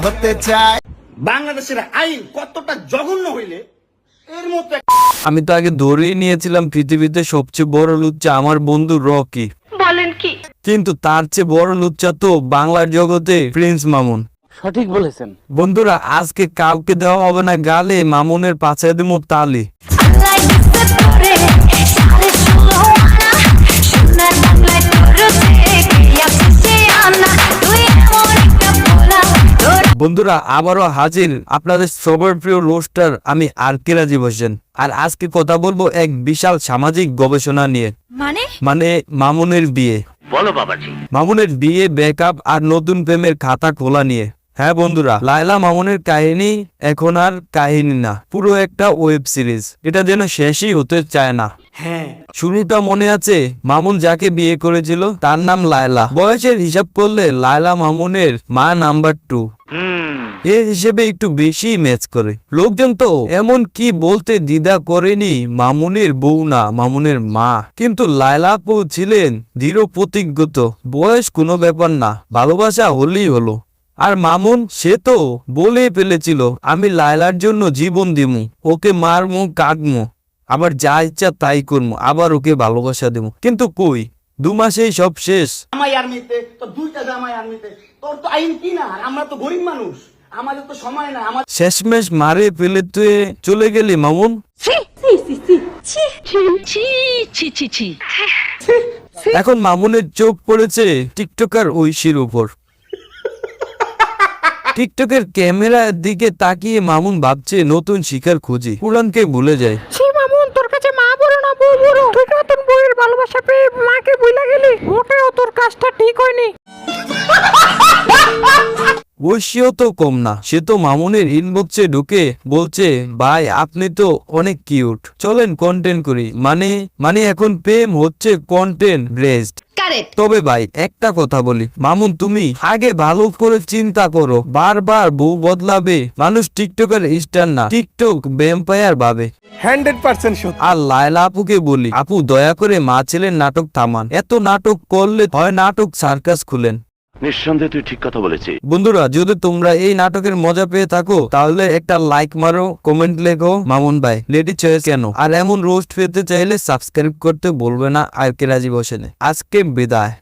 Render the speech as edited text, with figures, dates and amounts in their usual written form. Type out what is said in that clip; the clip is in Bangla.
হতে চায়। বাংলাদেশের আইন কতটা জঘন্য হইলে এর মতো আমি তো আগে ধরেই নিয়েছিলাম পৃথিবীতে সবচেয়ে বড় লুচ্চা আমার বন্ধু রকি। বলেন কি? কিন্তু তার চেয়ে বড় লুচ্চা তো বাংলার জগতে প্রিন্স মামুন। সঠিক বলেছেন বন্ধুরা, আজকে কাউকে দেওয়া হবে না গালে, মামুনের পাছায় দেবো তালি। বন্ধুরা, আবারও হাজির আপনাদের সবার প্রিয় রোস্টার আমি আরকে রাজীব হোসেন। আর আজকে কথা বলবো এক বিশাল সামাজিক গবেষণা নিয়ে, মানে মামুনের বিয়ে। বলো বাবাজি। মামুনের বিয়ে, ব্রেকআপ আর নতুন প্রেমের খাতা খোলা নিয়ে। হ্যাঁ বন্ধুরা, লায়লা মামুনের কাহিনী এখন আর কাহিনী না, পুরো একটা ওয়েব সিরিজ। এটা যেন শেষই হতে চায় না। হ্যাঁ, শুরুটা মনে আছে? মামুন যাকে বিয়ে করেছিল তার নাম লায়লা। বয়সের হিসাব করলে লায়লা মামুনের মা নাম্বার 2 এ হিসেবে একটু বেশি ম্যাচ করে। লোকজন তো এমন কি বলতে দ্বিধা করেনি মামুনের বউ না, মামুনের মা। কিন্তু লায়লা আপু ছিলেন দৃঢ় প্রতিজ্ঞত, বয়স কোনো ব্যাপার না, ভালোবাসা হলেই হলো। আর মামুন, সে তো বলে ফেলেছিল আমি লায়লার জন্য জীবন দিমু, ওকে মারমু, কাটমু, আবার যা ইচ্ছা তাই করবো, আবার ওকে ভালোবাসা দেবো। কিন্তু কই, 2 মাসেই সব শেষ। জামাই আর্মিতে তো 2টা জামাই আর্মিতে, তোর তো আইন কি না? আমরা তো গরিব মানুষ, আমাদের তো সময় না। আমার শেষমেশ মারে ফেলে তুই চলে গেলি মামুন। এখন মামুনের চোখ পড়েছে টিকটকার ঐশীর উপর। টিকটকের ক্যামেরার দিকে তাকিয়ে মামুন ভাবছে নতুন শিকার খুঁজি, পুরানকে ভুলে যায়। মামুন, তোর কাছে মা বড় না বউ বড়? তুই নতুন বউয়ের ভালোবাসা পেয়ে মাকে ভুলে গেলি, মোটেও তোর কাজটা ঠিক হয়নি। ঐশীও তো কম না, সে তো মামুনের ইনবক্সে ঢুকে বলছে ভাই আপনি তো অনেক কিউট, চলেন কন্টেন্ট করি। মানে এখন প্রেম হচ্ছে কন্টেন্ট বেসড। তবে ভাই একটা কথা বলি, মামুন তুমি আগে ভালো করে চিন্তা করো, বারবার বউ বদলাবে মানুষ টিকটকের স্টার না, টিকটক ভ্যাম্পায়ার ভাবে। 100% সত্যি। আর লায়লা আপুকে বলি, আপু দয়া করে মা ছেলের নাটক থামান, এত নাটক করলে হয় নাটক সার্কাস খুলেন। নিঃসন্দেহে তুই ঠিক কথা বলেছিস। বন্ধুরা, যদি তোমরা এই নাটকের মজা পেয়ে থাকো তাহলে একটা লাইক মারো, কমেন্ট লেখো মামুন ভাই লেডি চয়েস কেন। আর এমন রোস্ট পেতে চাইলে সাবস্ক্রাইব করতে বলবে না আরকে রাজীব হোসেনে। আজকে বিদায়।